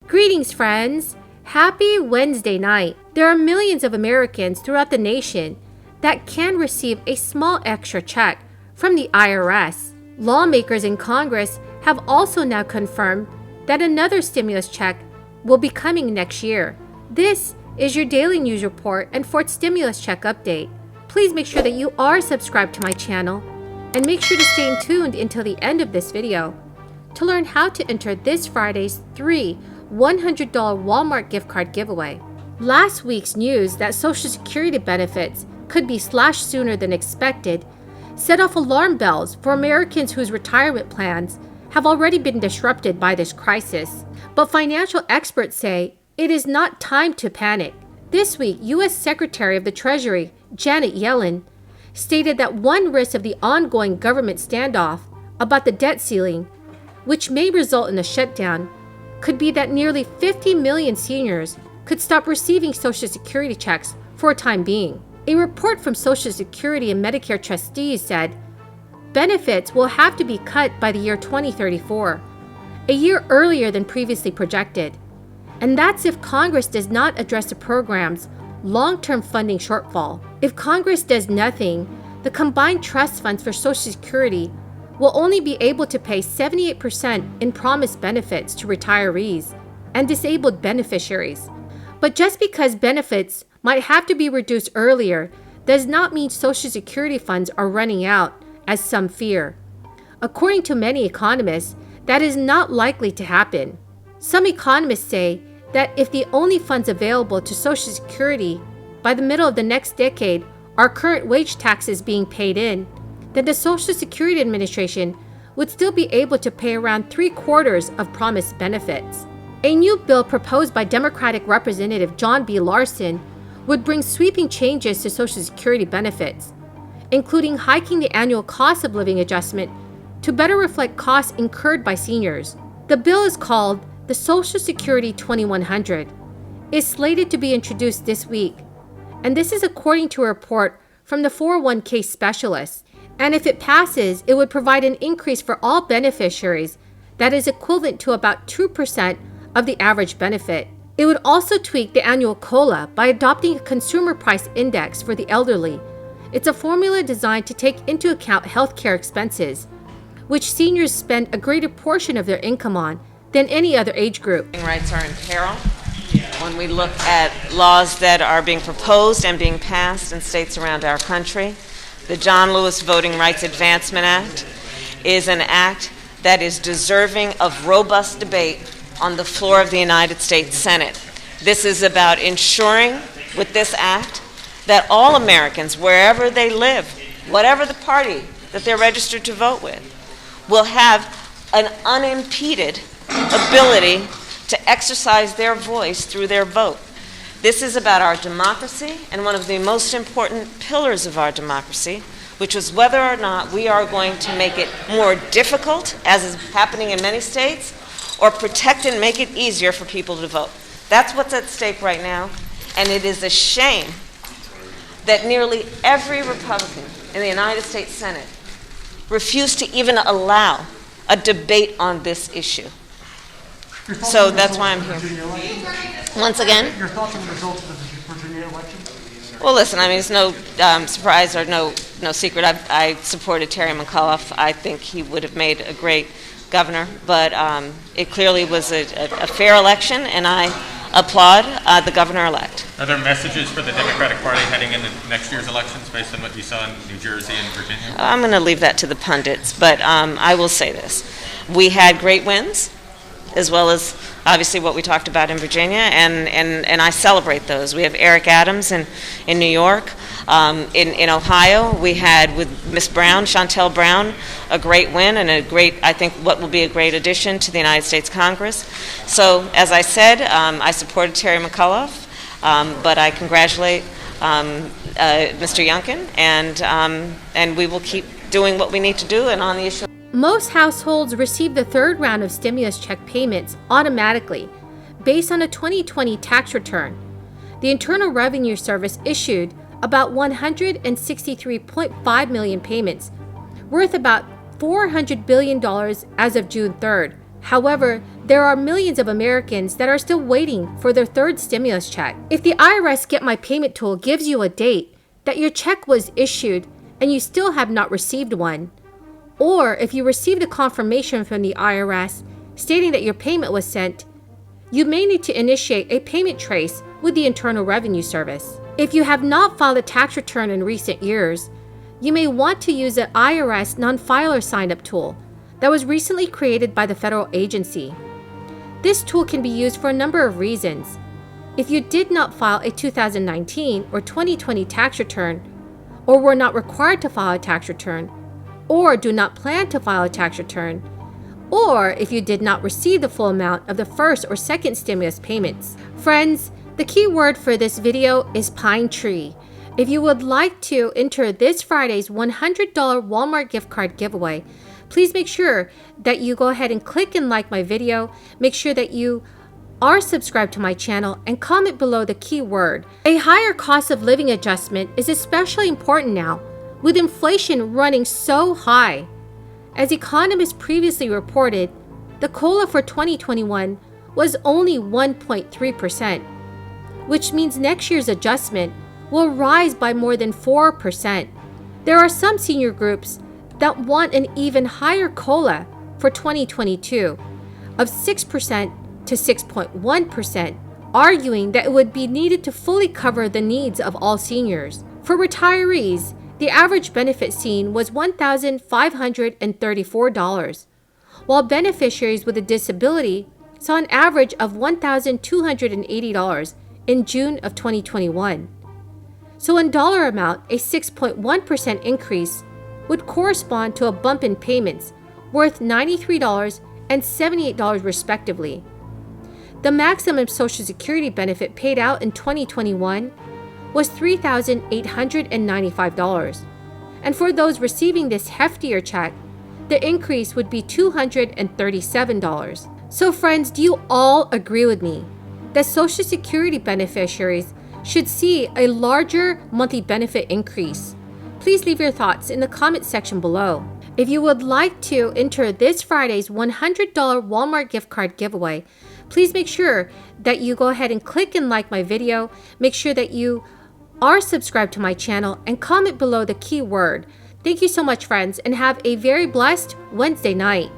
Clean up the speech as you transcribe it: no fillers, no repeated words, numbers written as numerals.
Greetings, friends! Happy Wednesday night! There are millions of Americans throughout the nation that can receive a small extra check from the IRS. Lawmakers in Congress have also now confirmed that another stimulus check will be coming next year. This is your daily news report and fourth stimulus check update. Please make sure that you are subscribed to my channel and make sure to stay tuned until the end of this video to learn how to enter this Friday's $100 Walmart gift card giveaway. Last week's news that Social Security benefits could be slashed sooner than expected set off alarm bells for Americans whose retirement plans have already been disrupted by this crisis. But financial experts say it is not time to panic. This week, U.S. Secretary of the Treasury, Janet Yellen, stated that one risk of the ongoing government standoff about the debt ceiling, which may result in a shutdown, could be that nearly 50 million seniors could stop receiving Social Security checks for a time being. A report from Social Security and Medicare trustees said benefits will have to be cut by the year 2034, a year earlier than previously projected. And that's if Congress does not address the program's long-term funding shortfall. If Congress does nothing, the combined trust funds for Social Security will only be able to pay 78% in promised benefits to retirees and disabled beneficiaries. But just because benefits might have to be reduced earlier does not mean Social Security funds are running out, as some fear. According to many economists, that is not likely to happen. Some economists say that if the only funds available to Social Security by the middle of the next decade are current wage taxes being paid in, then the Social Security Administration would still be able to pay around 3/4 of promised benefits. A new bill proposed by Democratic Representative John B. Larson would bring sweeping changes to Social Security benefits, including hiking the annual cost of living adjustment to better reflect costs incurred by seniors. The bill is called the Social Security 2100. It's slated to be introduced this week, and this is according to a report from the 401k specialists. And if it passes, it would provide an increase for all beneficiaries that is equivalent to about 2% of the average benefit. It would also tweak the annual COLA by adopting a consumer price index for the elderly. It's a formula designed to take into account healthcare expenses, which seniors spend a greater portion of their income on than any other age group. Rights are in peril when we look at laws that are being proposed and being passed in states around our country. The John Lewis Voting Rights Advancement Act is an act that is deserving of robust debate on the floor of the United States Senate. This is about ensuring with this act that all Americans, wherever they live, whatever the party that they're registered to vote with, will have an unimpeded ability to exercise their voice through their vote. This is about our democracy and one of the most important pillars of our democracy, which is whether or not we are going to make it more difficult, as is happening in many states, or protect and make it easier for people to vote. That's what's at stake right now, and it is a shame that nearly every Republican in the United States Senate refused to even allow a debate on this issue. So that's why I'm here. Once again? Your thoughts on the results of the Virginia election? Well, listen, I mean, it's no surprise or no secret. I supported Terry McAuliffe. I think he would have made a great governor, but it clearly was a fair election, and I applaud the governor-elect. Are there messages for the Democratic Party heading into next year's elections based on what you saw in New Jersey and Virginia? I'm going to leave that to the pundits, but I will say this. We had great wins, as well as obviously what we talked about in Virginia, and I celebrate those. We have Eric Adams in New York. In Ohio, we had with Miss Brown, Shontel Brown, a great win and a great, I think, what will be a great addition to the United States Congress. So, as I said, I supported Terry McAuliffe, but I congratulate Mr. Youngkin, and we will keep doing what we need to do and on the issue. Most households received the third round of stimulus check payments automatically based on a 2020 tax return. The Internal Revenue Service issued about 163.5 million payments, worth about $400 billion as of June 3rd. However, there are millions of Americans that are still waiting for their third stimulus check. If the IRS Get My Payment tool gives you a date that your check was issued and you still have not received one, or if you received a confirmation from the IRS stating that your payment was sent, you may need to initiate a payment trace with the Internal Revenue Service. If you have not filed a tax return in recent years, you may want to use the IRS Non-Filer Sign-Up tool that was recently created by the federal agency. This tool can be used for a number of reasons. If you did not file a 2019 or 2020 tax return, or were not required to file a tax return, or do not plan to file a tax return, or if you did not receive the full amount of the first or second stimulus payments. Friends, the key word for this video is Pine Tree. If you would like to enter this Friday's $100 Walmart gift card giveaway, please make sure that you go ahead and click and like my video. Make sure that you are subscribed to my channel and comment below the key word. A higher cost of living adjustment is especially important now, with inflation running so high. As economists previously reported, the COLA for 2021 was only 1.3%, which means next year's adjustment will rise by more than 4%. There are some senior groups that want an even higher COLA for 2022 of 6% to 6.1%, arguing that it would be needed to fully cover the needs of all seniors. For retirees, the average benefit seen was $1,534, while beneficiaries with a disability saw an average of $1,280 in June of 2021. So in dollar amount, a 6.1% increase would correspond to a bump in payments worth $93 and $78 respectively. The maximum Social Security benefit paid out in 2021 was $3,895. And for those receiving this heftier check, the increase would be $237. So friends, do you all agree with me that Social Security beneficiaries should see a larger monthly benefit increase? Please leave your thoughts in the comment section below. If you would like to enter this Friday's $100 Walmart gift card giveaway, please make sure that you go ahead and click and like my video. Make sure that you are subscribed to my channel and comment below the key word. Thank you so much, friends, and have a very blessed Wednesday night.